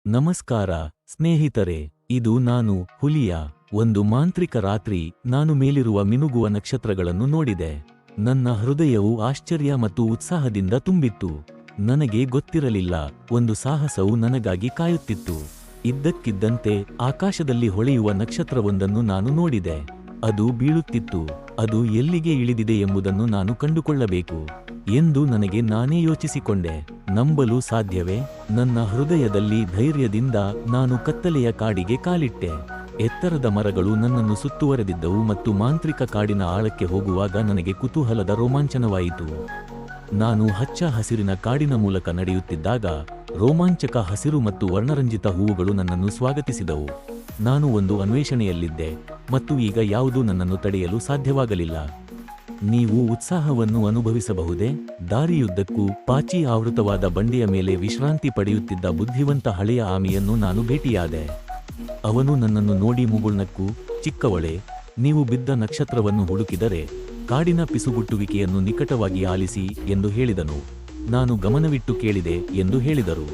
ನಮಸ್ಕಾರ ಸ್ನೇಹಿತರೆ, ಇದು ನಾನು ಹುಲಿಯ. ಒಂದು ಮಾಂತ್ರಿಕ ರಾತ್ರಿ ನಾನು ಮೇಲಿರುವ ಮಿನುಗುವ ನಕ್ಷತ್ರಗಳನ್ನು ನೋಡಿದೆ. ನನ್ನ ಹೃದಯವು ಆಶ್ಚರ್ಯ ಮತ್ತು ಉತ್ಸಾಹದಿಂದ ತುಂಬಿತ್ತು. ನನಗೆ ಗೊತ್ತಿರಲಿಲ್ಲ, ಒಂದು ಸಾಹಸವು ನನಗಾಗಿ ಕಾಯುತ್ತಿತ್ತು. ಇದ್ದಕ್ಕಿದ್ದಂತೆ ಆಕಾಶದಲ್ಲಿ ಹೊಳೆಯುವ ನಕ್ಷತ್ರವೊಂದನ್ನು ನಾನು ನೋಡಿದೆ. ಅದು ಬೀಳುತ್ತಿತ್ತು. ಅದು ಎಲ್ಲಿಗೆ ಇಳಿದಿದೆ ಎಂಬುದನ್ನು ನಾನು ಕಂಡುಕೊಳ್ಳಬೇಕು ಎಂದು ನನಗೆ ನಾನೇ ಯೋಚಿಸಿಕೊಂಡೆ. ನಂಬಲು ಸಾಧ್ಯವೇ? ನನ್ನ ಹೃದಯದಲ್ಲಿ ಧೈರ್ಯದಿಂದ ನಾನು ಕತ್ತಲೆಯ ಕಾಡಿಗೆ ಕಾಲಿಟ್ಟೆ. ಎತ್ತರದ ಮರಗಳು ನನ್ನನ್ನು ಸುತ್ತುವರೆದಿದ್ದವು ಮತ್ತು ಮಾಂತ್ರಿಕ ಕಾಡಿನ ಆಳಕ್ಕೆ ಹೋಗುವಾಗ ನನಗೆ ಕುತೂಹಲದ ರೋಮಾಂಚನವಾಯಿತು. ನಾನು ಹಚ್ಚ ಹಸಿರಿನ ಕಾಡಿನ ಮೂಲಕ ನಡೆಯುತ್ತಿದ್ದಾಗ ರೋಮಾಂಚಕ ಹಸಿರು ಮತ್ತು ವರ್ಣರಂಜಿತ ಹೂವುಗಳು ನನ್ನನ್ನು ಸ್ವಾಗತಿಸಿದವು. ನಾನು ಒಂದು ಅನ್ವೇಷಣೆಯಲ್ಲಿದ್ದೆ ಮತ್ತು ಈಗ ಯಾವುದೂ ನನ್ನನ್ನು ತಡೆಯಲು ಸಾಧ್ಯವಾಗಲಿಲ್ಲ. ನೀವು ಉತ್ಸಾಹವನ್ನು ಅನುಭವಿಸಬಹುದೇ? ದಾರಿಯುದ್ದಕ್ಕೂ ಪಾಚಿ ಆವೃತವಾದ ಬಂಡೆಯ ಮೇಲೆ ವಿಶ್ರಾಂತಿ ಪಡೆಯುತ್ತಿದ್ದ ಬುದ್ಧಿವಂತ ಹಳೆಯ ಆಮೆಯನ್ನು ನಾನು ಭೇಟಿಯಾದೆ. ಅವನು ನನ್ನನ್ನು ನೋಡಿ ಮುಗುಳ್ನಕ್ಕು, ಚಿಕ್ಕವಳೆ, ನೀವು ಬಿದ್ದ ನಕ್ಷತ್ರವನ್ನು ಹುಡುಕಿದರೆ ಕಾಡಿನ ಪಿಸುಗುಟ್ಟುವಿಕೆಯನ್ನು ನಿಕಟವಾಗಿ ಆಲಿಸಿ ಎಂದು ಹೇಳಿದನು. ನಾನು ಗಮನವಿಟ್ಟು ಕೇಳಿದೆ ಎಂದು ಹೇಳಿದರು.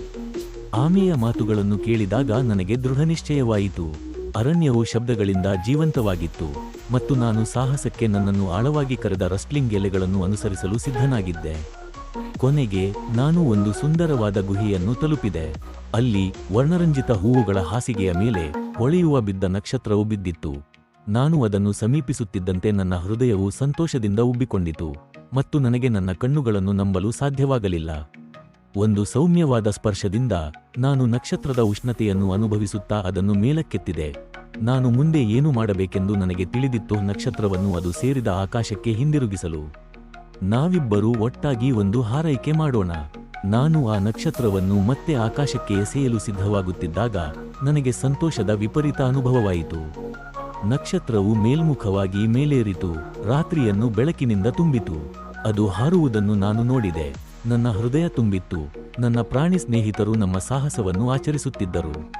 ಆಮೆಯ ಮಾತುಗಳನ್ನು ಕೇಳಿದಾಗ ನನಗೆ ದೃಢನಿಶ್ಚಯವಾಯಿತು. ಅರಣ್ಯವು ಶಬ್ದಗಳಿಂದ ಜೀವಂತವಾಗಿತ್ತು ಮತ್ತು ನಾನು ಸಾಹಸಕ್ಕೆ ನನ್ನನ್ನು ಆಳವಾಗಿ ಕರೆದ ರಸ್ಟ್ಲಿಂಗ್ ಎಲೆಗಳನ್ನು ಅನುಸರಿಸಲು ಸಿದ್ಧನಾಗಿದ್ದೆ. ಕೊನೆಗೆ ನಾನು ಒಂದು ಸುಂದರವಾದ ಗುಹೆಯನ್ನು ತಲುಪಿದೆ. ಅಲ್ಲಿ ವರ್ಣರಂಜಿತ ಹೂವುಗಳ ಹಾಸಿಗೆಯ ಮೇಲೆ ಹೊಳೆಯುವ ಬಿದ್ದ ನಕ್ಷತ್ರವು ಬಿದ್ದಿತ್ತು. ನಾನು ಅದನ್ನು ಸಮೀಪಿಸುತ್ತಿದ್ದಂತೆ ನನ್ನ ಹೃದಯವು ಸಂತೋಷದಿಂದ ಉಬ್ಬಿಕೊಂಡಿತು ಮತ್ತು ನನಗೆ ನನ್ನ ಕಣ್ಣುಗಳನ್ನು ನಂಬಲು ಸಾಧ್ಯವಾಗಲಿಲ್ಲ. ಒಂದು ಸೌಮ್ಯವಾದ ಸ್ಪರ್ಶದಿಂದ ನಾನು ನಕ್ಷತ್ರದ ಉಷ್ಣತೆಯನ್ನು ಅನುಭವಿಸುತ್ತಾ ಅದನ್ನು ಮೇಲಕ್ಕೆತ್ತಿದೆ. ನಾನು ಮುಂದೆ ಏನು ಮಾಡಬೇಕೆಂದು ನನಗೆ ತಿಳಿದಿತ್ತು. ನಕ್ಷತ್ರವನ್ನು ಅದು ಸೇರಿದ ಆಕಾಶಕ್ಕೆ ಹಿಂದಿರುಗಿಸಲು. ನಾವಿಬ್ಬರೂ ಒಟ್ಟಾಗಿ ಒಂದು ಹಾರೈಕೆ ಮಾಡೋಣ. ನಾನು ಆ ನಕ್ಷತ್ರವನ್ನು ಮತ್ತೆ ಆಕಾಶಕ್ಕೆ ಎಸೆಯಲು ಸಿದ್ಧವಾಗುತ್ತಿದ್ದಾಗ ನನಗೆ ಸಂತೋಷದ ವಿಪರೀತ ಅನುಭವವಾಯಿತು. ನಕ್ಷತ್ರವು ಮೇಲ್ಮುಖವಾಗಿ ಮೇಲೇರಿತು, ರಾತ್ರಿಯನ್ನು ಬೆಳಕಿನಿಂದ ತುಂಬಿತು. ಅದು ಹಾರುವುದನ್ನು ನಾನು ನೋಡಿದೆ. ನನ್ನ ಹೃದಯ ತುಂಬಿತ್ತು. ನನ್ನ ಪ್ರಾಣಿ ಸ್ನೇಹಿತರು ನಮ್ಮ ಸಾಹಸವನ್ನು ಆಚರಿಸುತ್ತಿದ್ದರು.